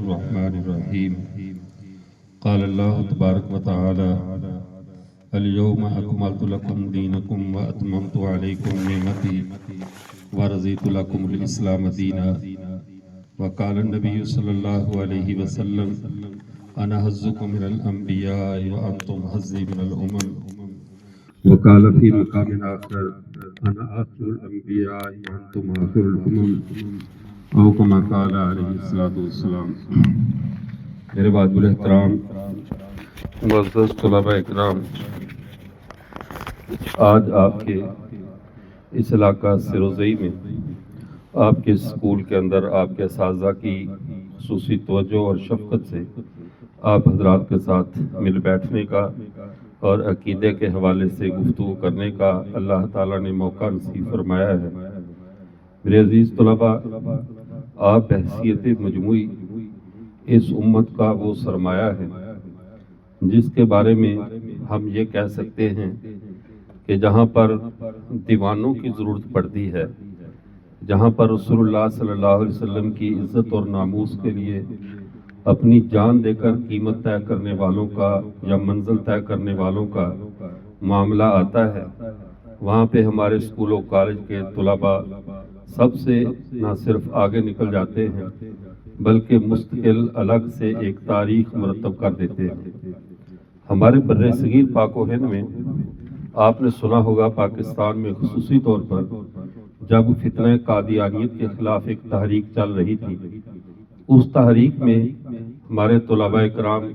الرحمن الرحيم قال الله تبارك وتعالى اليوم أكملت لكم دينكم وأتممت عليكم نعمتي ورضيت لكم الإسلام دينا وقال النبي صلى الله عليه وسلم أنا حظكم من الأنبياء وأنتم حظي من الأمم وقال في مقام آخر أنا آخر الأنبياء وأنتم آخر الأمم او کما قال علیہ الصلوۃ والسلام۔ میرے بعد الاحترام معزز طلباء اکرام، آج آپ کے اس علاقہ سروزئی میں آپ کے اسکول کے اندر آپ کے اساتذہ کی خصوصی توجہ اور شفقت سے آپ حضرات کے ساتھ مل بیٹھنے کا اور عقیدے کے حوالے سے گفتگو کرنے کا اللہ تعالیٰ نے موقع نصیب فرمایا ہے۔ میرے عزیز طلباء، آپ بحیثیت مجموعی اس امت کا وہ سرمایہ ہے جس کے بارے میں ہم یہ کہہ سکتے ہیں کہ جہاں پر دیوانوں کی ضرورت پڑتی ہے، جہاں پر رسول اللہ صلی اللہ علیہ وسلم کی عزت اور ناموس کے لیے اپنی جان دے کر قیمت طے کرنے والوں کا یا منزل طے کرنے والوں کا معاملہ آتا ہے، وہاں پہ ہمارے اسکول و کالج کے طلباء سب سے نہ صرف آگے نکل جاتے ہیں بلکہ مستقل الگ سے ایک تاریخ مرتب کر دیتے ہیں۔ ہمارے بر صغیر پاک و ہند میں آپ نے سنا ہوگا، پاکستان میں خصوصی طور پر جب فتنہ قادیانیت کے خلاف ایک تحریک چل رہی تھی، اس تحریک میں ہمارے طلباء کرام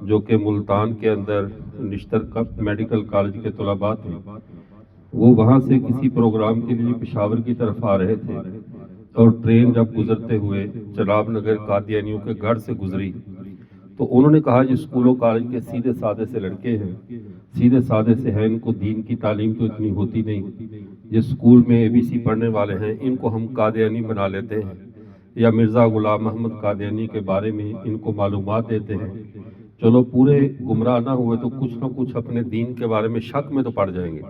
جو کہ ملتان کے اندر نشتر میڈیکل کالج کے طلباء تھے، وہ وہاں سے کسی پروگرام کے لیے پشاور کی طرف آ رہے تھے اور ٹرین جب گزرتے ہوئے چناب نگر قادیانیوں کے گھر سے گزری تو انہوں نے کہا یہ اسکول و کالج کے سیدھے سادے سے لڑکے ہیں، سیدھے سادے سے ہیں، ان کو دین کی تعلیم تو اتنی ہوتی نہیں، یہ اسکول میں ABC پڑھنے والے ہیں، ان کو ہم قادیانی بنا لیتے ہیں یا مرزا غلام محمد قادیانی کے بارے میں ان کو معلومات دیتے ہیں، چلو پورے گمراہ نہ ہوئے تو کچھ نہ کچھ اپنے دین کے بارے میں شک میں تو پڑ جائیں گے۔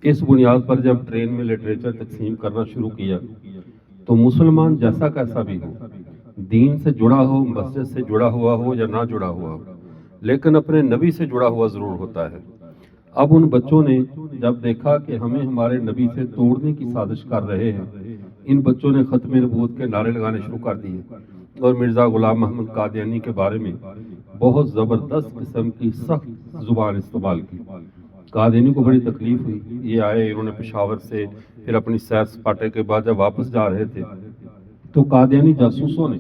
اس بنیاد پر جب ٹرین میں لٹریچر تقسیم کرنا شروع کیا تو مسلمان جیسا کیسا بھی ہو، دین سے جڑا ہو، مسجد سے جڑا ہوا ہو یا نہ جڑا ہوا ہو، لیکن اپنے نبی سے جڑا ہوا ضرور ہوتا ہے۔ اب ان بچوں نے جب دیکھا کہ ہمیں ہمارے نبی سے توڑنے کی سازش کر رہے ہیں، ان بچوں نے ختم نبوت کے نعرے لگانے شروع کر دیے اور مرزا غلام محمد قادیانی کے بارے میں بہت زبردست قسم کی سخت زبان استعمال کی۔ قادیانی کو بڑی تکلیف ہوئی، یہ آئے، انہوں نے پشاور سے پھر اپنی سیر سپاٹے کے بعد جب واپس جا رہے تھے تو قادیانی جاسوسوں نے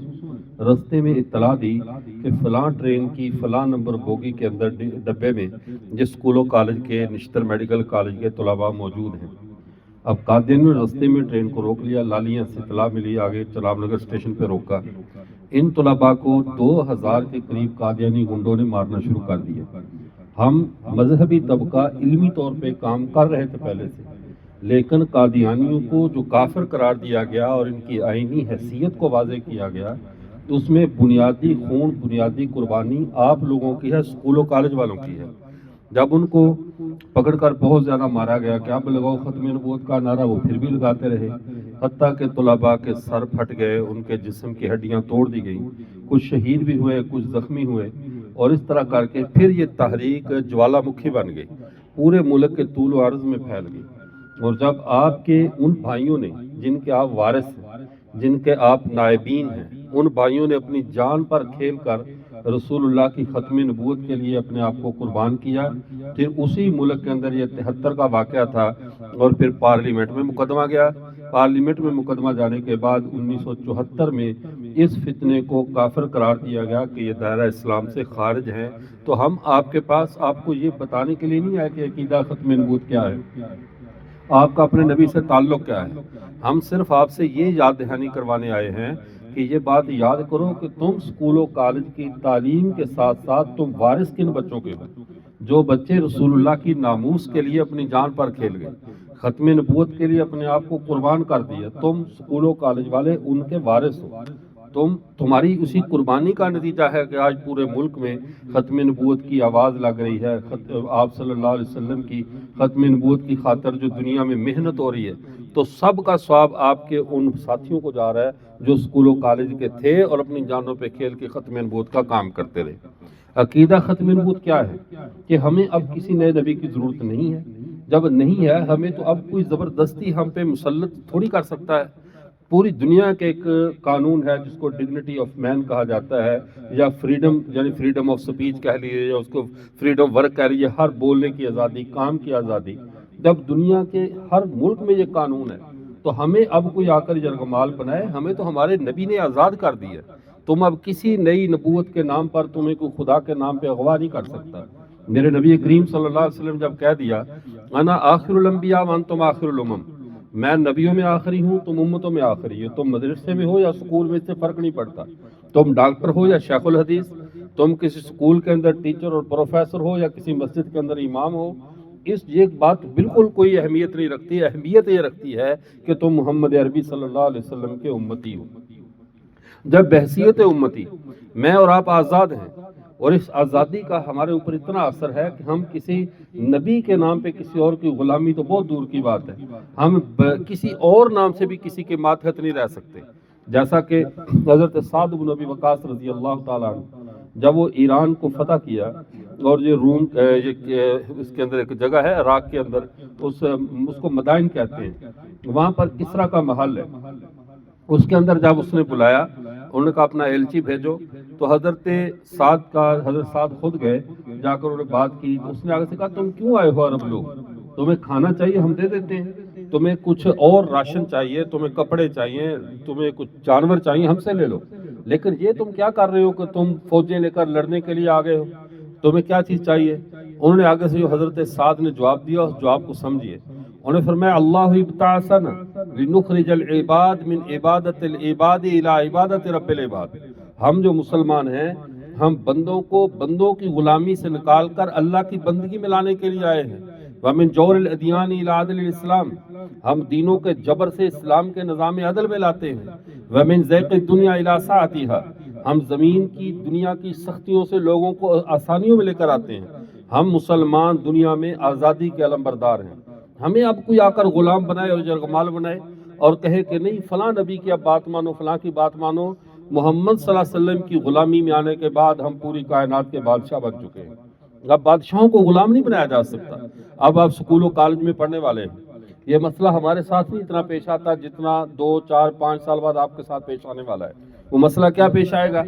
رستے میں اطلاع دی کہ فلاں ٹرین کی فلاں نمبر بوگی کے اندر ڈبے میں جس اسکول و کالج کے نشتر میڈیکل کالج کے طلباء موجود ہیں۔ اب قادیانی نے رستے میں ٹرین کو روک لیا، لالیاں سے اطلاع ملی، آگے چناب نگر اسٹیشن پہ روکا، ان طلباء کو 2000 کے قریب قادیانی گنڈوں نے مارنا شروع کر دیا۔ ہم مذہبی طبقہ علمی طور پہ کام کر رہے تھے پہلے سے، لیکن قادیانیوں کو جو کافر قرار دیا گیا اور ان کی آئینی حیثیت کو واضح کیا گیا، اس میں بنیادی خون، بنیادی قربانی آپ لوگوں کی ہے، اسکول و کالج والوں کی ہے۔ جب ان کو پکڑ کر بہت زیادہ مارا گیا کہ اب لگاؤ ختم نبوت کا نعرہ، وہ پھر بھی لگاتے رہے، حتیٰ کہ طلباء کے سر پھٹ گئے، ان کے جسم کی ہڈیاں توڑ دی گئیں، کچھ شہید بھی ہوئے، کچھ زخمی ہوئے، اور اس طرح کر کے پھر یہ تحریک جوالا مکھی بن گئی، پورے ملک کے طول و عرض میں پھیل گئی۔ اور جب آپ کے ان بھائیوں نے، جن کے آپ وارث ہیں، جن کے آپ نائبین ہیں، ان بھائیوں نے اپنی جان پر کھیل کر رسول اللہ کی ختم نبوت کے لیے اپنے آپ کو قربان کیا، پھر اسی ملک کے اندر یہ 73 کا واقعہ تھا اور پھر پارلیمنٹ میں مقدمہ گیا۔ پارلیمنٹ میں مقدمہ جانے کے بعد 1974 میں اس فتنے کو کافر قرار دیا گیا کہ یہ دائرہ اسلام سے خارج ہیں۔ تو ہم آپ کے پاس آپ کو یہ بتانے کے لیے نہیں آئے کہ عقیدہ ختم نبوت کیا ہے، آپ کا اپنے نبی سے تعلق کیا ہے، ہم صرف آپ سے یہ یاد دہانی کروانے آئے ہیں کہ یہ بات یاد کرو کہ تم اسکول و کالج کی تعلیم کے ساتھ ساتھ تم وارث کن بچوں کے ہو، جو بچے رسول اللہ کی ناموس کے لیے اپنی جان پر کھیل گئے، ختم نبوت کے لیے اپنے آپ کو قربان کر دیا، تم اسکول و کالج والے ان کے وارث ہو۔ تمہاری اسی قربانی کا نتیجہ ہے کہ آج پورے ملک میں ختم نبوت کی آواز لگ رہی ہے. آپ صلی اللہ علیہ وسلم کی ختم نبوت کی خاطر جو دنیا میں محنت ہو رہی ہے، تو سب کا ثواب آپ کے ان ساتھیوں کو جا رہا ہے جو اسکول و کالج کے تھے اور اپنی جانوں پہ کھیل کے ختم نبوت کا کام کرتے رہے. عقیدہ ختم نبوت کیا ہے کہ ہمیں اب کسی نئے نبی کی ضرورت نہیں ہے. جب نہیں ہے ہمیں، تو اب کوئی زبردستی ہم پہ مسلط تھوڑی کر سکتا ہے. پوری دنیا کے ایک قانون ہے جس کو ڈگنیٹی آف مین کہا جاتا ہے، یا فریڈم، یعنی فریڈم آف سپیچ کہہ لیجیے، یا اس کو فریڈم ورک کہہ لیجیے، ہر بولنے کی آزادی، کام کی آزادی. جب دنیا کے ہر ملک میں یہ قانون ہے تو ہمیں اب کوئی آ کر یرغمال بنائے؟ ہمیں تو ہمارے نبی نے آزاد کر دی ہے. تم اب کسی نئی نبوت کے نام پر تمہیں کوئی خدا کے نام پہ اغوا نہیں کر سکتا. میرے نبی کریم صلی اللہ علیہ وسلم جب کہہ دیا انا آخر الانبیاء وانتم آخر الامم، میں نبیوں میں آخری ہوں، تم امتوں میں آخری ہو. تم مدرسے میں ہو یا سکول میں، اس سے فرق نہیں پڑتا. تم ڈاکٹر ہو یا شیخ الحدیث، تم کسی سکول کے اندر ٹیچر اور پروفیسر ہو یا کسی مسجد کے اندر امام ہو، یہ بات بالکل کوئی اہمیت نہیں رکھتی. اہمیت یہ رکھتی ہے کہ تم محمد عربی صلی اللہ علیہ وسلم کے امتی ہو. جب بحثیت امتی میں اور آپ آزاد ہیں، اور اس آزادی کا ہمارے اوپر اتنا اثر ہے کہ ہم کسی نبی کے نام پہ کسی اور کی غلامی تو بہت دور کی بات ہے، ہم کسی اور نام سے بھی کسی کے ماتحت نہیں رہ سکتے. جیسا کہ حضرت سعد بن ابی وقاص رضی اللہ تعالیٰ عنہ جب وہ ایران کو فتح کیا، اور یہ روم اس کے اندر ایک جگہ ہے عراق کے اندر، اس کو مدائن کہتے ہیں، وہاں پر کسرا کا محل ہے. اس کے اندر جب اس نے بلایا، انہوں نے کہا اپنا ایلچی بھیجو، تو حضرت سعد خود گئے، جا کر انہوں نے بات کی. اس نے آگے سے کہا تم کیوں آئے ہو عرب لوگ؟ تمہیں کھانا چاہیے ہم دے دیتے ہیں، تمہیں کچھ اور راشن چاہیے، تمہیں کپڑے چاہیے، تمہیں کچھ جانور چاہیے، ہم سے لے لو. لیکن یہ تم کیا کر رہے ہو کہ تم فوجیں لے کر لڑنے کے لیے آ گئے ہو؟ تمہیں کیا چیز چاہیے؟ انہوں نے آگے سے جو حضرت سعد نے جواب دیا، اس جواب کو سمجھیے. انہوں نے فرمایا اللہ ابتعثنا لنخرج العباد من عبادت العباد الى عبادت رب العباد. ہم جو مسلمان ہیں، ہم بندوں کو بندوں کی غلامی سے نکال کر اللہ کی بندگی میں لانے کے لیے آئے ہیں. ومن جور الادیان الى عدل الاسلام، ہم دینوں کے جبر سے اسلام کے نظام عدل میں لاتے ہیں. ومن ضیق الدنیا الى سعتها، ہم زمین کی دنیا کی سختیوں سے لوگوں کو آسانیوں میں لے کر آتے ہیں. ہم مسلمان دنیا میں آزادی کے علمبردار ہیں. ہمیں اب کوئی آ کر غلام بنائے اور یرغمال بنائے اور کہے کہ نہیں فلاں نبی کی اب بات مانو، فلاں کی بات مانو. محمد صلی اللہ علیہ وسلم کی غلامی میں آنے کے بعد ہم پوری کائنات کے بادشاہ بن چکے ہیں. اب بادشاہوں کو غلام نہیں بنایا جا سکتا. اب آپ سکول و کالج میں پڑھنے والے ہیں، یہ مسئلہ ہمارے ساتھ نہیں اتنا پیش آتا جتنا 2 4 5 سال بعد آپ کے ساتھ پیش آنے والا ہے. وہ مسئلہ کیا پیش آئے گا؟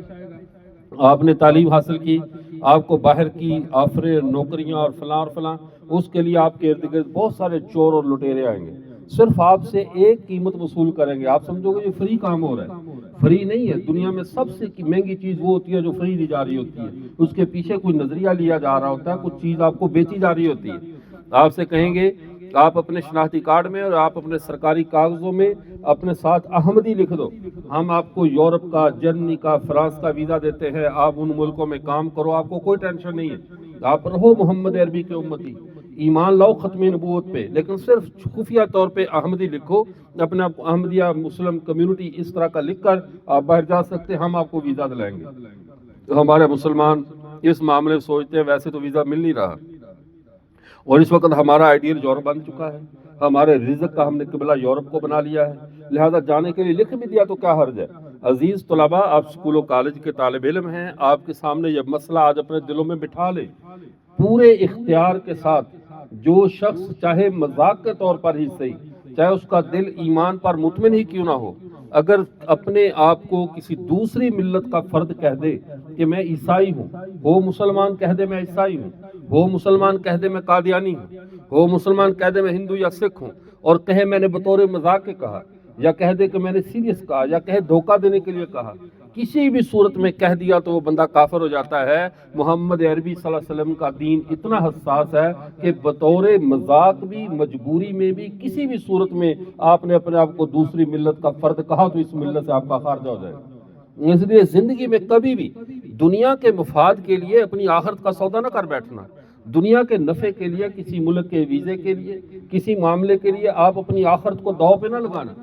آپ نے تعلیم حاصل کی، آپ کو باہر کی آفریں، نوکریاں اور فلاں اور فلاں، اس کے لیے آپ کے ارد گرد بہت سارے چور اور لٹیرے آئیں گے، صرف آپ سے ایک قیمت وصول کریں گے. آپ سمجھو گے یہ فری کام ہو رہا ہے. فری نہیں ہے. دنیا میں سب سے مہنگی چیز وہ ہوتی ہے جو فری دی جا رہی ہوتی ہے. اس کے پیچھے کوئی نظریہ لیا جا رہا ہوتا ہے، کچھ چیز آپ کو بیچی جا رہی ہوتی ہے. آپ سے کہیں گے آپ اپنے شناختی کارڈ میں اور آپ اپنے سرکاری کاغذوں میں اپنے ساتھ احمدی لکھ دو، ہم آپ کو یورپ کا، جرمنی کا، فرانس کا ویزا دیتے ہیں، آپ ان ملکوں میں کام کرو، آپ کو کوئی ٹینشن نہیں ہے، آپ رہو محمد عربی کے امتی، ایمان لاؤ ختم نبوت پہ، لیکن صرف خفیہ طور پہ احمدی لکھو. اپنے آپ کو احمدیہ مسلم کمیونٹی اس طرح کا لکھ کر آپ باہر جا سکتے ہیں، ہم آپ کو ویزا دلائیں گے. تو ہمارے مسلمان اس معاملے میں سوچتے ہیں ویسے تو ویزا مل نہیں رہا، اور اس وقت ہمارا آئیڈیل یورپ بن چکا ہے، ہمارے رزق کا ہم نے قبلہ یورپ کو بنا لیا ہے، لہذا جانے کے لیے لکھ بھی دیا تو کیا حرج ہے. عزیز طلباء، آپ اسکول و کالج کے طالب علم ہیں، آپ کے سامنے یہ مسئلہ آج اپنے دلوں میں بٹھا لیں پورے اختیار کے ساتھ. جو شخص چاہے مذاق کے طور پر ہی صحیح، چاہے اس کا دل ایمان پر مطمئن ہی کیوں نہ ہو، اگر اپنے آپ کو کسی دوسری ملت کا فرد کہہ دے کہ میں عیسائی ہوں، وہ مسلمان کہہ دے میں عیسائی ہوں، وہ مسلمان کہہ دے میں قادیانی ہوں، وہ مسلمان کہہ دے میں ہندو یا سکھ ہوں، اور کہے میں نے بطور مذاق کے کہا، یا کہہ دے کہ میں نے سیریس کہا، یا کہے دھوکہ دینے کے لیے کہا، کسی بھی صورت میں کہہ دیا تو وہ بندہ کافر ہو جاتا ہے. محمد عربی صلی اللہ علیہ وسلم کا دین اتنا حساس ہے کہ بطور مذاق بھی، مجبوری میں بھی، کسی بھی صورت میں آپ نے اپنے آپ کو دوسری ملت کا فرد کہا تو اس ملت سے آپ کا خارجہ ہو جائے. اس لیے زندگی میں کبھی بھی دنیا کے مفاد کے لیے اپنی آخرت کا سودا نہ کر بیٹھنا. دنیا کے نفع کے لیے، کسی ملک کے ویزے کے لیے، کسی معاملے کے لیے آپ اپنی آخرت کو داؤ پہ نہ لگانا.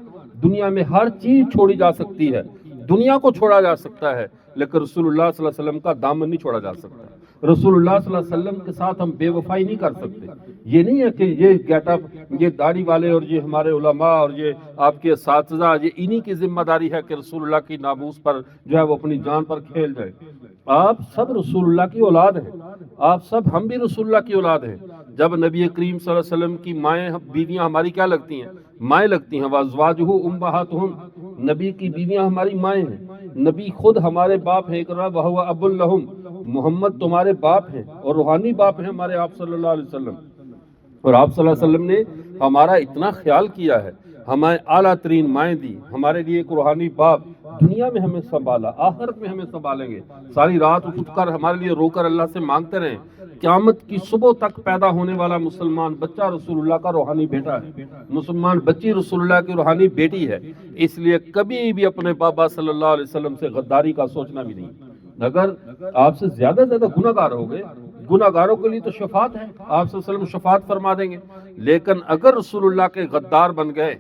دنیا میں ہر چیز چھوڑی جا سکتی ہے، دنیا کو چھوڑا جا سکتا ہے لیکن رسول اللہ صلی اللہ علیہ وسلم کا دامن نہیں چھوڑا جا سکتا. رسول اللہ صلی اللہ علیہ وسلم کے ساتھ ہم بے وفائی نہیں کر سکتے. یہ نہیں ہے کہ یہ گیٹ اپ، یہ داڑھی والے اور یہ ہمارے علماء اور یہ آپ کے اساتذہ، یہ انہی کی ذمہ داری ہے کہ رسول اللہ کی ناموس پر جو ہے وہ اپنی جان پر کھیل جائے. آپ سب رسول اللہ کی اولاد ہیں، آپ سب، ہم بھی رسول اللہ کی اولاد ہیں. جب نبی کریم صلی اللہ علیہ وسلم کی مائیں بیویاں ہماری کیا لگتی ہیں؟ مائیں لگتی ہیں. وازواجہ امہاتہم، نبی کی بیویاں ہماری مائیں ہیں. نبی خود ہمارے باپ ہیں. اقرا وہو اب لہم، محمد تمہارے باپ ہیں اور روحانی باپ ہیں ہمارے آپ صلی اللہ علیہ وسلم. اور آپ صلی اللہ علیہ وسلم نے ہمارا اتنا خیال کیا ہے، ہمیں اعلیٰ ترین مائیں دی، ہمارے لیے ایک روحانی باپ، دنیا میں ہمیں سنبھالا، آخرت میں ہمیں سنبھالیں گے. ساری رات اٹھ کر ہمارے لیے رو کر اللہ سے مانگتے رہیں. قیامت کی صبح تک پیدا ہونے والا مسلمان بچہ رسول اللہ کا روحانی بیٹا ہے، مسلمان بچی رسول اللہ کی روحانی بیٹی ہے. اس لیے کبھی بھی اپنے بابا صلی اللہ علیہ وسلم سے غداری کا سوچنا بھی نہیں. اگر آپ سے زیادہ گناہ گار ہو گئے، گناہ گاروں کے لیے تو شفاعت ہے، آپ صلی اللہ علیہ وسلم شفاعت فرما دیں گے. لیکن اگر رسول اللہ کے غدار بن گئے،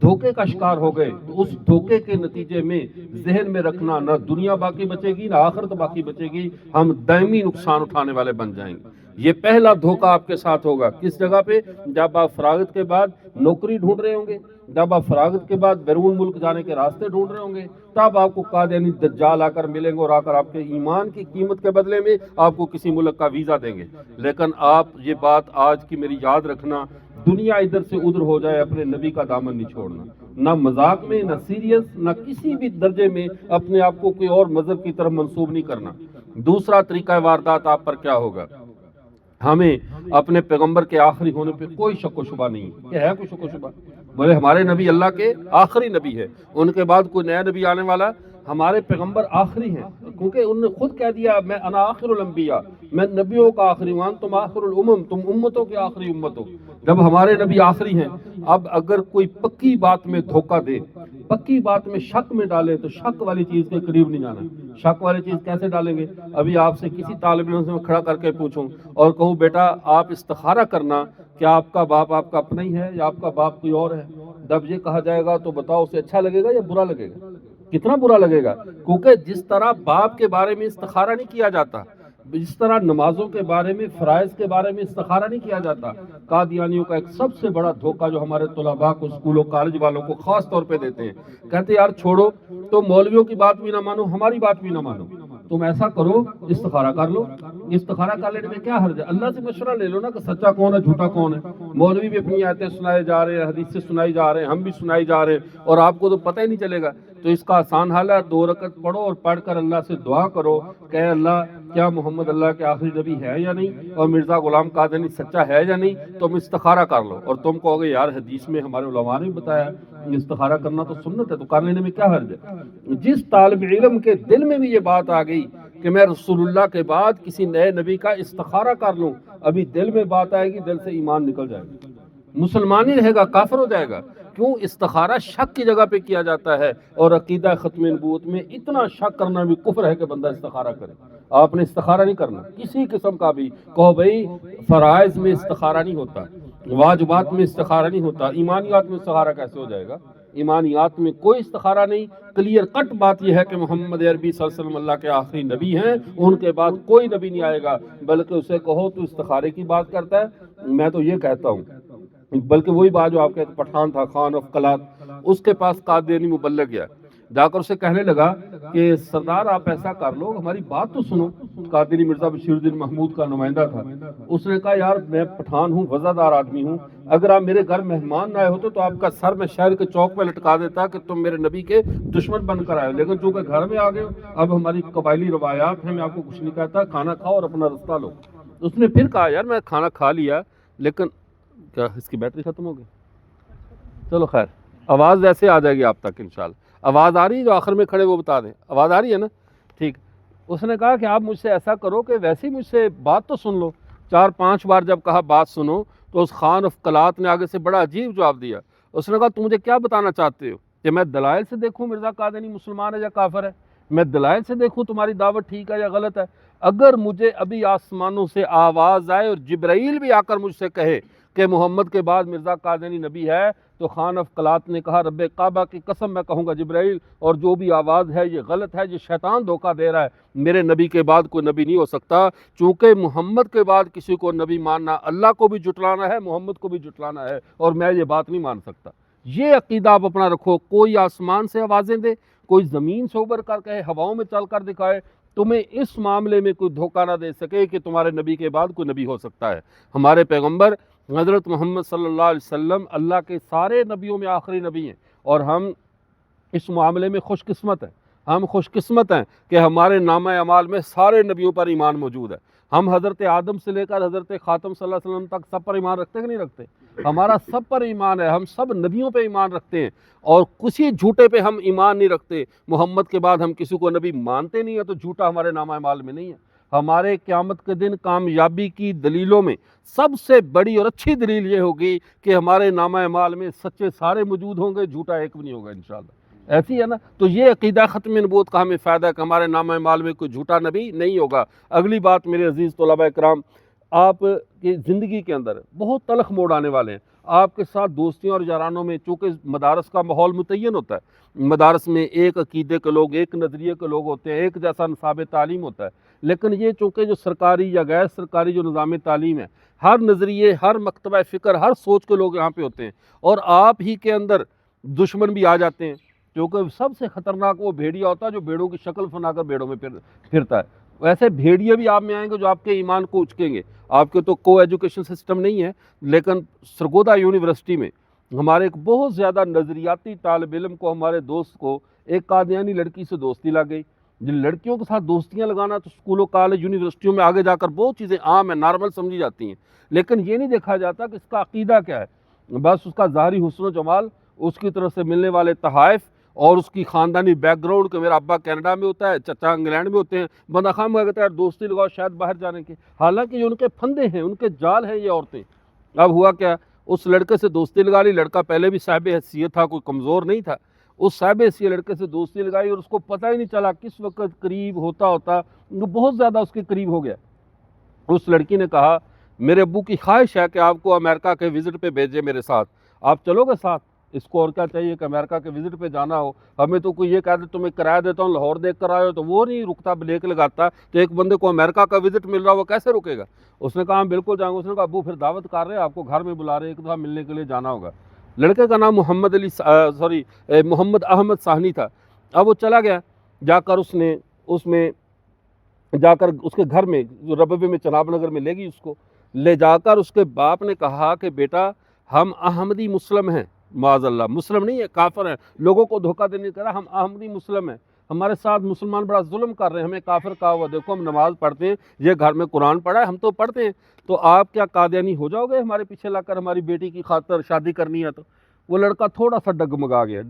دھوکے کا شکار ہو گئے، تو اس دھوکے کے نتیجے میں ذہن میں رکھنا، نہ دنیا باقی بچے گی نہ آخرت باقی بچے گی، ہم دائمی نقصان اٹھانے والے بن جائیں گے. یہ پہلا دھوکہ آپ کے ساتھ ہوگا. کس جگہ پہ؟ جب آپ فراغت کے بعد نوکری ڈھونڈ رہے ہوں گے، جب آپ فراغت کے بعد بیرون ملک جانے کے راستے ڈھونڈ رہے ہوں گے، تب آپ کو قادیانی دجال آ کر ملیں گے اور آ کر آپ کے ایمان کی قیمت کے بدلے میں آپ کو کسی ملک کا ویزا دیں گے. لیکن آپ یہ بات آج کی میری یاد رکھنا، دنیا ادھر سے ادھر ہو جائے، اپنے نبی کا دامن نہیں چھوڑنا. نہ مذاق میں، نہ سیریس، نہ کسی بھی درجے میں اپنے آپ کو کوئی اور مذہب کی طرف منسوب نہیں کرنا. دوسرا طریقہ واردات آپ پر کیا ہوگا؟ ہمیں اپنے پیغمبر کے آخری ہونے پہ کوئی شک و شبہ نہیں کہ ہے کوئی شک و شبہ. بولے ہمارے نبی اللہ کے آخری نبی ہے، ان کے بعد کوئی نیا نبی آنے والا. ہمارے پیغمبر آخری ہیں، کیونکہ انہوں نے خود کہہ دیا میں انا آخر الانبیاء، میں نبیوں کا آخری ہوں، تم آخر الامم، تم امتوں کے آخری امت ہو. جب ہمارے نبی آخری ہیں، اب اگر کوئی پکی بات میں دھوکہ دے، پکی بات میں شک میں ڈالے، تو شک والی چیز کے قریب نہیں جانا. شک والی چیز کیسے ڈالیں گے؟ ابھی آپ سے کسی طالب علم سے میں کھڑا کر کے پوچھوں اور کہوں بیٹا آپ استخارہ کرنا، کیا آپ کا باپ آپ کا اپنا ہی ہے یا آپ کا باپ کوئی اور ہے؟ جب یہ کہا جائے گا تو بتاؤ اسے اچھا لگے گا یا برا لگے گا؟ کتنا برا لگے گا. کیونکہ جس طرح باپ کے بارے میں استخارہ نہیں کیا جاتا، جس طرح نمازوں کے بارے میں، فرائض کے بارے میں استخارہ نہیں کیا جاتا. قادیانیوں کا ایک سب سے بڑا دھوکہ جو ہمارے طلباء کو، اسکولوں کالج والوں کو خاص طور پہ دیتے ہیں، کہتے یار چھوڑو، تو مولویوں کی بات بھی نہ مانو، ہماری بات بھی نہ مانو، تم ایسا کرو استخارہ کر لو. استخارہ کر لینے میں کیا حرج ہے؟ اللہ سے مشورہ لے لو نا کہ سچا کون ہے جھوٹا کون ہے. مولوی بھی اپنی آیتیں سنائے جا رہے ہیں، حدیثیں سنائی جا رہے ہیں، ہم بھی سنائی جا رہے ہیں، اور آپ کو تو پتہ ہی نہیں چلے گا. تو اس کا آسان حل ہے، 2 رکعت پڑھو اور پڑھ کر اللہ سے دعا کرو کہ اے اللہ کیا محمد اللہ کے آخری نبی ہے یا نہیں، اور مرزا غلام قادیانی سچا ہے یا نہیں. تم استخارہ کر لو اور تم کہو گے یار حدیث میں ہمارے علماء نے بتایا استخارہ کرنا تو سنت ہے، تو کر لینے میں کیا حرج ہے. جس طالب علم کے دل میں بھی یہ بات آ گئی کہ میں رسول اللہ کے بعد کسی نئے نبی کا استخارہ کر لوں، ابھی دل میں بات آئے گی، دل سے ایمان نکل جائے گا، مسلمان ہی رہے گا، کافر ہو جائے گا. کیوں؟ استخارہ شک کی جگہ پہ کیا جاتا ہے، اور عقیدہ ختم نبوت میں اتنا شک کرنا بھی کفر ہے کہ بندہ استخارہ کرے. آپ نے استخارہ نہیں کرنا کسی قسم کا بھی. کہو بھائی فرائض میں استخارہ نہیں ہوتا، واجبات میں استخارہ نہیں ہوتا، ایمانیات میں استخارہ کیسے ہو جائے گا؟ ایمانیات میں کوئی استخارہ نہیں. کلیئر کٹ بات یہ ہے کہ محمد عربی صلی اللہ علیہ وسلم اللہ کے آخری نبی ہیں، ان کے بعد کوئی نبی نہیں آئے گا. بلکہ اسے کہو تو استخارے کی بات کرتا ہے، میں تو یہ کہتا ہوں، بلکہ وہی بات جو آپ کا ایک پٹھان تھا خان آف کلات، اس کے پاس قادیانی مبلغ گیا، جا کر اسے کہنے لگا کہ سردار آپ ایسا کر لو، ہماری بات تو سنو. قادری مرزا بشیر الدین محمود کا نمائندہ تھا. اس نے کہا یار میں پٹھان ہوں، وزادار آدمی ہوں، اگر آپ میرے گھر مہمان نہ آئے ہوتے تو آپ کا سر میں شہر کے چوک پہ لٹکا دیتا کہ تم میرے نبی کے دشمن بن کر آئے. لیکن چونکہ گھر میں آ گئے، اب ہماری قبائلی روایات ہیں، میں آپ کو کچھ نہیں کہتا، کھانا کھاؤ اور اپنا رستہ لو. اس نے پھر کہا یار میں کھانا کھا لیا، لیکن کیا اس کی بیٹری ختم ہو گئی؟ چلو خیر، آواز ویسے آ جائے گی آپ تک انشاءاللہ. آواز آ رہی ہے؟ جو آخر میں کھڑے وہ بتا دیں، آواز آ رہی ہے نا؟ ٹھیک. اس نے کہا کہ آپ مجھ سے ایسا کرو کہ ویسے ہی مجھ سے بات تو سن لو. 4-5 بار جب کہا بات سنو، تو اس خان آف کلات نے آگے سے بڑا عجیب جواب دیا. اس نے کہا تم مجھے کیا بتانا چاہتے ہو کہ میں دلائل سے دیکھوں مرزا قادیانی مسلمان ہے یا کافر ہے؟ میں دلائل سے دیکھوں تمہاری دعوت ٹھیک ہے یا غلط ہے؟ اگر مجھے ابھی آسمانوں سے آواز آئے اور جبرائیل بھی آ کر مجھ سے کہے کہ محمد کے بعد مرزا قادیانی نبی ہے، تو خان آف قلات نے کہا رب کعبہ کی قسم میں کہوں گا جبرائیل اور جو بھی آواز ہے یہ غلط ہے، یہ شیطان دھوکہ دے رہا ہے، میرے نبی کے بعد کوئی نبی نہیں ہو سکتا، چونکہ محمد کے بعد کسی کو نبی ماننا اللہ کو بھی جھٹلانا ہے، محمد کو بھی جھٹلانا ہے، اور میں یہ بات نہیں مان سکتا۔ یہ عقیدہ آپ اپنا رکھو، کوئی آسمان سے آوازیں دے، کوئی زمین سے ابھر کر کہے، ہواؤں میں چل کر دکھائے، تمہیں اس معاملے میں کوئی دھوکہ نہ دے سکے کہ تمہارے نبی کے بعد کوئی نبی ہو سکتا ہے۔ ہمارے پیغمبر حضرت محمد صلی اللہ علیہ وسلم اللہ کے سارے نبیوں میں آخری نبی ہیں، اور ہم اس معاملے میں خوش قسمت ہیں، ہم خوش قسمت ہیں کہ ہمارے نامہ اعمال میں سارے نبیوں پر ایمان موجود ہے۔ ہم حضرت آدم سے لے کر حضرت خاتم صلی اللہ علیہ وسلم تک سب پر ایمان رکھتے کہ نہیں رکھتے؟ ہمارا سب پر ایمان ہے، ہم سب نبیوں پہ ایمان رکھتے ہیں، اور کسی جھوٹے پہ ہم ایمان نہیں رکھتے۔ محمد کے بعد ہم کسی کو نبی مانتے نہیں ہیں تو جھوٹا ہمارے نامہ اعمال میں نہیں ہے۔ ہمارے قیامت کے دن کامیابی کی دلیلوں میں سب سے بڑی اور اچھی دلیل یہ ہوگی کہ ہمارے نامہ اعمال میں سچے سارے موجود ہوں گے، جھوٹا ایک بھی نہیں ہوگا انشاءاللہ۔ ایسی ہے نا؟ تو یہ عقیدہ ختم نبوت کا ہمیں فائدہ ہے کہ ہمارے نامہ اعمال میں کوئی جھوٹا نبی نہیں ہوگا۔ اگلی بات میرے عزیز طلباء کرام، آپ کی زندگی کے اندر بہت تلخ موڑ آنے والے ہیں۔ آپ کے ساتھ دوستیوں اور یارانوں میں چونکہ مدارس کا ماحول متعین ہوتا ہے، مدارس میں ایک عقیدے کے لوگ، ایک نظریے کے لوگ ہوتے ہیں، ایک جیسا نصاب تعلیم ہوتا ہے، لیکن یہ چونکہ جو سرکاری یا غیر سرکاری جو نظام تعلیم ہے، ہر نظریے، ہر مکتبہ فکر، ہر سوچ کے لوگ یہاں پہ ہوتے ہیں، اور آپ ہی کے اندر دشمن بھی آ جاتے ہیں، کیونکہ سب سے خطرناک وہ بھیڑیا ہوتا ہے جو بھیڑوں کی شکل بنا کر بھیڑوں میں پھرتا ہے۔ ویسے بھیڑیے بھی آپ میں آئیں گے جو آپ کے ایمان کو اچکیں گے۔ آپ کے تو کو ایجوکیشن سسٹم نہیں ہے، لیکن سرگودا یونیورسٹی میں ہمارے ایک بہت زیادہ نظریاتی طالب علم کو، ہمارے دوست کو، ایک قادیانی لڑکی سے دوستی لگ گئی۔ جن لڑکیوں کے ساتھ دوستیاں لگانا تو اسکولوں، کالج، یونیورسٹیوں میں آگے جا کر بہت چیزیں عام ہیں، نارمل سمجھی جاتی ہیں، لیکن یہ نہیں دیکھا جاتا کہ اس کا عقیدہ کیا ہے۔ بس اس کا ظاہری حسن و جمال، اس کی طرف سے ملنے والے تحائف، اور اس کی خاندانی بیک گراؤنڈ کہ میرا ابا کینیڈا میں ہوتا ہے، چچا انگلینڈ میں ہوتے ہیں، بندہ خام کہتا ہے دوستی لگاؤ شاید باہر جانے کے، حالانکہ یہ ان کے پھندے ہیں، ان کے جال ہیں یہ عورتیں۔ اب ہوا کیا، اس لڑکے سے دوستی لگا لی، لڑکا پہلے بھی صاحب حیثیت تھا، کوئی کمزور نہیں تھا، اس صاحب حیثیت لڑکے سے دوستی لگائی، اور اس کو پتہ ہی نہیں چلا کس وقت قریب ہوتا وہ بہت زیادہ اس کے قریب ہو گیا۔ اس لڑکی نے کہا میرے ابو کی خواہش ہے کہ آپ کو امریکہ کے وزٹ پہ بھیجے میرے ساتھ، آپ چلو گے ساتھ؟ اس کو اور کیا چاہیے کہ امریکہ کے وزٹ پہ جانا ہو، ہمیں تو کوئی یہ کہہ دے تمہیں کرایہ دیتا ہوں لاہور دیکھ کر آئے ہو، تو وہ نہیں رکتا، بریک لگاتا، تو ایک بندے کو امریکہ کا وزٹ مل رہا وہ کیسے رکے گا؟ اس نے کہا ہم بالکل جائیں گے۔ اس نے کہا ابو پھر دعوت کر رہے ہیں، آپ کو گھر میں بلا رہے ہیں، ایک دفعہ ملنے کے لیے جانا ہوگا۔ لڑکے کا نام محمد احمد ساہنی تھا۔ اب وہ چلا گیا، جا کر اس کے گھر میں جو ربوے میں چناب نگر میں لے گئی، اس کو لے جا کر اس کے باپ نے کہا کہ بیٹا ہم احمدی مسلم ہیں، معاذ اللہ مسلم نہیں ہے، کافر ہیں، لوگوں کو دھوکہ دینے کا، ہم احمدی مسلم ہیں، ہمارے ساتھ مسلمان بڑا ظلم کر رہے ہیں، ہمیں کافر کہا ہوا، دیکھو ہم نماز پڑھتے ہیں، یہ گھر میں قرآن پڑھا ہے، ہم تو پڑھتے ہیں، تو آپ کیا قادیانی ہو جاؤ گے ہمارے پیچھے لگ کر ہماری بیٹی کی خاطر شادی کرنی ہے؟ تو وہ لڑکا تھوڑا سا ڈگمگا گیا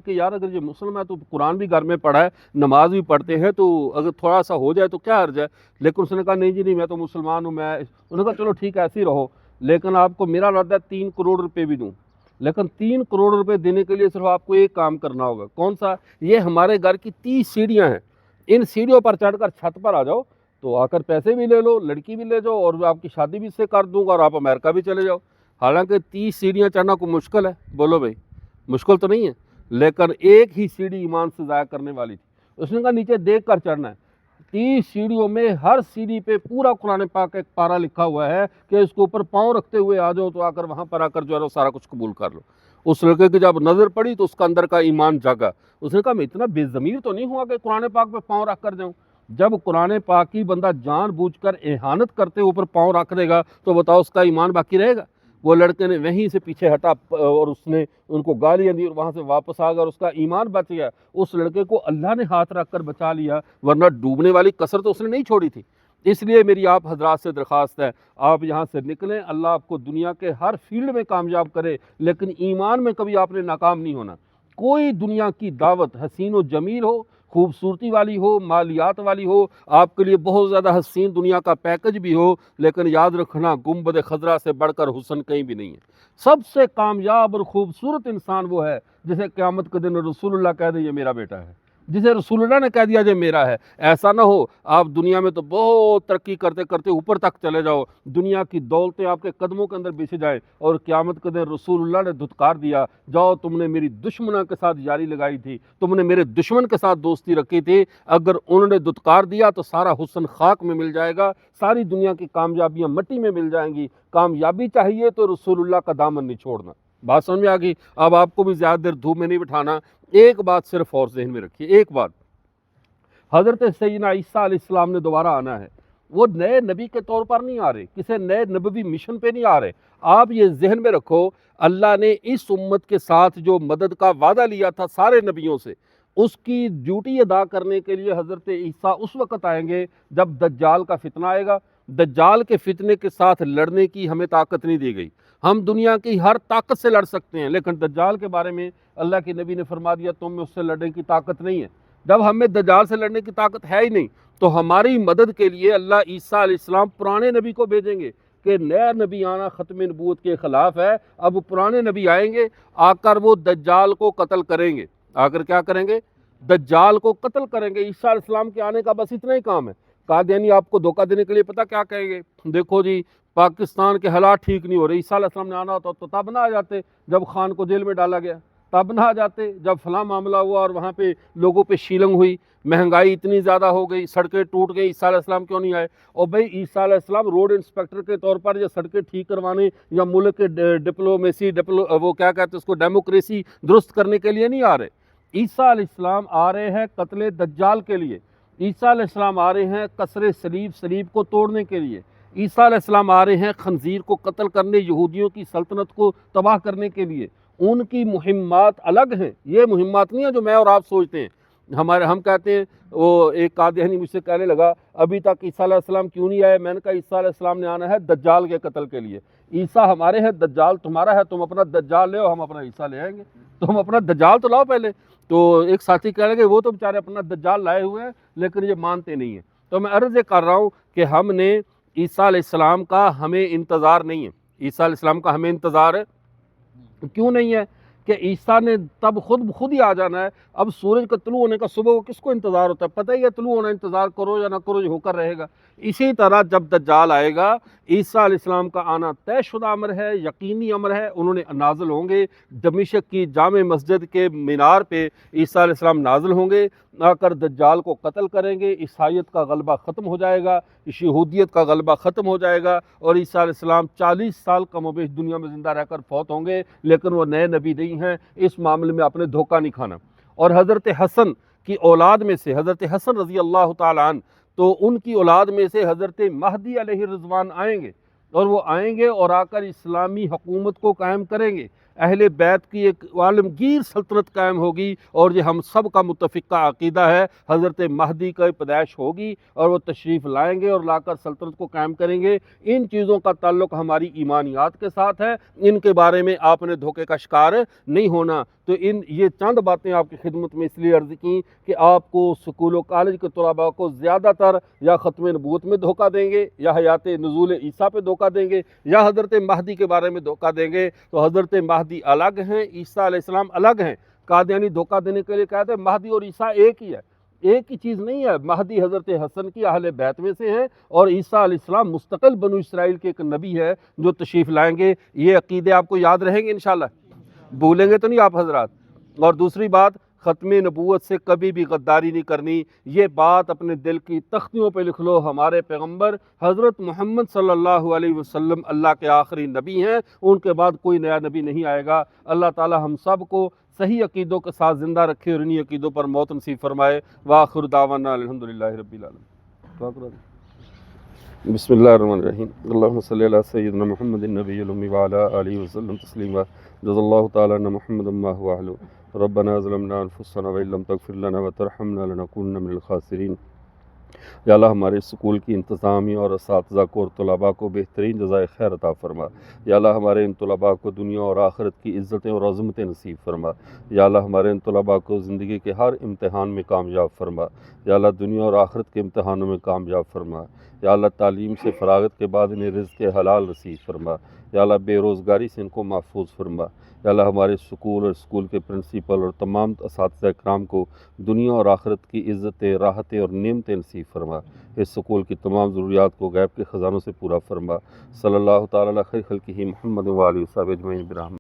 کہ یار اگر یہ مسلم ہے تو قرآن بھی گھر میں پڑھا ہے، نماز بھی پڑھتے ہیں، تو اگر تھوڑا سا ہو جائے تو کیا حرج ہے؟ لیکن اس نے کہا نہیں جی نہیں، میں تو مسلمان ہوں، انہوں نے کہا چلو ٹھیک ہے ایسے ہی رہو، لیکن آپ کو میرا وعدہ ہے 3 کروڑ روپے بھی دوں، لیکن 3 کروڑ روپے دینے کے لیے صرف آپ کو ایک کام کرنا ہوگا۔ کون سا؟ یہ ہمارے گھر کی 30 سیڑھیاں ہیں، ان سیڑھیوں پر چڑھ کر چھت پر آ جاؤ، تو آ کر پیسے بھی لے لو، لڑکی بھی لے جاؤ، اور آپ کی شادی بھی اس سے کر دوں گا، اور آپ امریکہ بھی چلے جاؤ۔ حالانکہ 30 سیڑھیاں چڑھنا کوئی مشکل ہے؟ بولو بھائی، مشکل تو نہیں ہے، لیکن ایک ہی سیڑھی ایمان سے ضائع کرنے والی تھی۔ اس نے کہا نیچے دیکھ کر چڑھنا ہے۔ 30 سیڑھیوں میں ہر سیڑھی پہ پورا قرآن پاک کا ایک پارہ لکھا ہوا ہے کہ اس کے اوپر پاؤں رکھتے ہوئے آ جاؤ، تو آ کر وہاں پر آ کر جو ہے وہ سارا کچھ قبول کر لو۔ اس لڑکے کی جب نظر پڑی تو اس کا اندر کا ایمان جاگا۔ اس نے کہا میں اتنا بے ضمیر تو نہیں ہوا کہ قرآن پاک پہ پاؤں رکھ کر جاؤں۔ جب قرآن پاک کی بندہ جان بوجھ کر اہانت کرتے اوپر پاؤں رکھ دے گا تو بتاؤ اس کا ایمان باقی رہے گا؟ وہ لڑکے نے وہیں سے پیچھے ہٹا اور اس نے ان کو گالیاں دی اور وہاں سے واپس آ گیا، اور اس کا ایمان بچ گیا۔ اس لڑکے کو اللہ نے ہاتھ رکھ کر بچا لیا، ورنہ ڈوبنے والی کسر تو اس نے نہیں چھوڑی تھی۔ اس لیے میری آپ حضرات سے درخواست ہے، آپ یہاں سے نکلیں، اللہ آپ کو دنیا کے ہر فیلڈ میں کامیاب کرے، لیکن ایمان میں کبھی آپ نے ناکام نہیں ہونا۔ کوئی دنیا کی دعوت حسین و جمیل ہو، خوبصورتی والی ہو، مالیات والی ہو، آپ کے لیے بہت زیادہ حسین دنیا کا پیکج بھی ہو، لیکن یاد رکھنا گنبد خضرا سے بڑھ کر حسن کہیں بھی نہیں ہے۔ سب سے کامیاب اور خوبصورت انسان وہ ہے جسے قیامت کے دن رسول اللہ کہہ دے یہ میرا بیٹا ہے، جسے رسول اللہ نے کہہ دیا جو میرا ہے۔ ایسا نہ ہو آپ دنیا میں تو بہت ترقی کرتے کرتے اوپر تک چلے جاؤ، دنیا کی دولتیں آپ کے قدموں کے اندر بچھ جائیں، اور قیامت کے دن رسول اللہ نے دھتکار دیا، جاؤ تم نے میری دشمنوں کے ساتھ یاری لگائی تھی، تم نے میرے دشمن کے ساتھ دوستی رکھی تھی، اگر انہوں نے دھتکار دیا تو سارا حسن خاک میں مل جائے گا، ساری دنیا کی کامیابیاں مٹی میں مل جائیں گی۔ کامیابی چاہیے تو رسول اللہ کا دامن نہیں چھوڑنا۔ بات سمجھ میں آ گئی؟ اب آپ کو بھی زیادہ دیر دھوپ میں نہیں بٹھانا، ایک بات صرف اور ذہن میں رکھیے، ایک بات، حضرت سیدنا عیسیٰ علیہ السلام نے دوبارہ آنا ہے، وہ نئے نبی کے طور پر نہیں آ رہے، کسی نئے نبوی مشن پہ نہیں آ رہے۔ آپ یہ ذہن میں رکھو، اللہ نے اس امت کے ساتھ جو مدد کا وعدہ لیا تھا سارے نبیوں سے، اس کی ڈیوٹی ادا کرنے کے لیے حضرت عیسیٰ اس وقت آئیں گے جب دجال کا فتنہ آئے گا۔ دجال کے فتنے کے ساتھ لڑنے کی ہمیں طاقت نہیں دی گئی، ہم دنیا کی ہر طاقت سے لڑ سکتے ہیں، لیکن دجال کے بارے میں اللہ کے نبی نے فرما دیا تم میں اس سے لڑنے کی طاقت نہیں ہے۔ جب ہمیں دجال سے لڑنے کی طاقت ہے ہی نہیں تو ہماری مدد کے لیے اللہ عیسیٰ علیہ السلام پرانے نبی کو بھیجیں گے کہ نیا نبی آنا ختم نبوت کے خلاف ہے، اب پرانے نبی آئیں گے، آ کر وہ دجال کو قتل کریں گے۔ آ کر کیا کریں گے؟ دجال کو قتل کریں گے۔ عیسیٰ علیہ السلام کے آنے کا بس اتنا ہی کام ہے۔ قادیانی آپ کو دھوکہ دینے کے لیے پتہ کیا کہیں گے؟ دیکھو جی پاکستان کے حالات ٹھیک نہیں ہو رہے، عیسیٰ علیہ السلام نے آنا ہوتا تو تب نہ آ جاتے جب خان کو جیل میں ڈالا گیا، تب نہ آ جاتے جب فلاں معاملہ ہوا اور وہاں پہ لوگوں پہ شیلنگ ہوئی، مہنگائی اتنی زیادہ ہو گئی، سڑکیں ٹوٹ گئی، عیسیٰ علیہ السلام کیوں نہیں آئے؟ اور بھئی عیسیٰ علیہ السلام روڈ انسپیکٹر کے طور پر یا سڑکیں ٹھیک کروانے یا ملک کے وہ کیا کہتے ہیں اس کو ڈیموکریسی درست کرنے کے لیے نہیں آ رہے۔ عیسیٰ علیہ السلام آ رہے ہیں قتل دجال کے لیے، عیسیٰ علیہ السلام آ رہے ہیں کسر صلیب کو توڑنے کے لیے، عیسیٰ علیہ السلام آ رہے ہیں خنزیر کو قتل کرنے، یہودیوں کی سلطنت کو تباہ کرنے کے لیے۔ ان کی مہمات الگ ہیں، یہ مہمات نہیں ہیں جو میں اور آپ سوچتے ہیں۔ ہم کہتے ہیں، وہ ایک قادیانی مجھ سے کہنے لگا ابھی تک عیسیٰ علیہ السلام کیوں نہیں آئے؟ میں نے کہا عیسیٰ علیہ السلام نے آنا ہے دجال کے قتل کے لیے۔ عیسیٰ ہمارے ہیں، دجال تمہارا ہے، تم اپنا دجال لے، ہم اپنا عیسیٰ لے آئیں گے، تم اپنا دجال تو لاؤ پہلے۔ تو ایک ساتھی کہنے لگے وہ تو بیچارے اپنا دجال لائے ہوئے ہیں لیکن یہ مانتے نہیں ہیں۔ تو میں عرض یہ کر رہا ہوں کہ ہم نے عیسیٰ علیہ السلام کا ہمیں انتظار نہیں ہے، عیسیٰ علیہ السلام کا ہمیں انتظار ہے، کیوں نہیں ہے؟ کہ عیسیٰ نے تب خود ہی آ جانا ہے۔ اب سورج کا طلوع ہونے کا صبح کو کس کو انتظار ہوتا ہے؟ پتہ ہی ہے طلوع ہونا، انتظار کرو یا نہ کرو یہ ہو کر رہے گا۔ اسی طرح جب دجال آئے گا، عیسیٰ علیہ السلام کا آنا طے شدہ امر ہے، یقینی امر ہے، انہوں نے نازل ہوں گے دمشق کی جامع مسجد کے مینار پہ، عیسیٰ علیہ السلام نازل ہوں گے، آ کر دجال کو قتل کریں گے، عیسائیت کا غلبہ ختم ہو جائے گا، یہودیت کا غلبہ ختم ہو جائے گا، اور عیسیٰ علیہ السلام 40 سال کم و بیش دنیا میں زندہ رہ کر فوت ہوں گے، لیکن وہ نئے نبی نہیں ہیں۔ اس معاملے میں آپ نے دھوکہ نہیں کھانا۔ اور حضرت حسن کی اولاد میں سے حضرت حسن رضی اللہ تعالیٰ عنہ، تو ان کی اولاد میں سے حضرت مہدی علیہ الرضوان آئیں گے، اور وہ آئیں گے اور آ کر اسلامی حکومت کو قائم کریں گے، اہل بیت کی ایک عالمگیر سلطنت قائم ہوگی، اور یہ ہم سب کا متفقہ عقیدہ ہے حضرت مہدی کا پیدائش ہوگی اور وہ تشریف لائیں گے اور لا کر سلطنت کو قائم کریں گے۔ ان چیزوں کا تعلق ہماری ایمانیات کے ساتھ ہے، ان کے بارے میں آپ نے دھوکے کا شکار نہیں ہونا۔ تو یہ چند باتیں آپ کی خدمت میں اس لیے عرض کی کہ آپ کو اسکول و کالج کے طلباء کو زیادہ تر یا ختم نبوت میں دھوکہ دیں گے، یا حیات نزول عیسیٰ پہ دھوکہ دیں گے، یا حضرت مہدی کے بارے میں دھوکہ دیں گے۔ تو حضرت مہدی الگ ہیں، عیسیٰ علیہ السلام الگ ہیں۔ قادیانی دھوکہ دینے کے لیے کہتے ہیں مہدی اور عیسیٰ ایک ہی ہے، ایک ہی چیز نہیں ہے۔ مہدی حضرت حسن کی اہل بیت میں سے ہیں، اور عیسیٰ علیہ السلام مستقل بنو اسرائیل کے ایک نبی ہے جو تشریف لائیں گے۔ یہ عقیدے آپ کو یاد رہیں گے انشاءاللہ، بھولیں گے تو نہیں آپ حضرات۔ اور دوسری بات، ختم نبوت سے کبھی بھی غداری نہیں کرنی، یہ بات اپنے دل کی تختیوں پہ لکھ لو۔ ہمارے پیغمبر حضرت محمد صلی اللہ علیہ وسلم اللہ کے آخری نبی ہیں، ان کے بعد کوئی نیا نبی نہیں آئے گا۔ اللہ تعالی ہم سب کو صحیح عقیدوں کے ساتھ زندہ رکھے اور انہی عقیدوں پر موت نصیب فرمائے۔ وآخر دعوانا الحمدللہ رب العالمین۔ بسم اللہ الرحمن الرحیم۔ اللہم صلی علی سیدنا محمد النبی الامی وعلی آلہ وسلم تسلیما۔ جزا اللہ تعالی عنہ محمد ما هو اہلہ۔ ربنا ظلمنا انفسنا وان لم تغفر لنا وترحمنا لنکونن من الخاسرین۔ یا اللہ ہمارے اسکول کی انتظامیہ اور اساتذہ کو اور طلباء کو بہترین جزائے خیر عطا فرما۔ یا اللہ ہمارے ان طلباء کو دنیا اور آخرت کی عزتیں اور عظمتیں نصیب فرما۔ یا اللہ ہمارے ان طلباء کو زندگی کے ہر امتحان میں کامیاب فرما۔ یا اللہ دنیا اور آخرت کے امتحانوں میں کامیاب فرما۔ یا اللہ تعلیم سے فراغت کے بعد انہیں رزق حلال نصیب فرما۔ یا اللہ بے روزگاری سے ان کو محفوظ فرما، یا اللہ ہمارے اسکول اور اسکول کے پرنسپل اور تمام اساتذہ اکرام کو دنیا اور آخرت کی عزتیں، راحتیں اور نعمتیں نصیب فرما، اس اسکول کی تمام ضروریات کو غیب کے خزانوں سے پورا فرما۔ صلی اللہ تعالیٰ علیہ خیر خلقہ محمد و آلہ وصحبہ اجمعین برحمتہ۔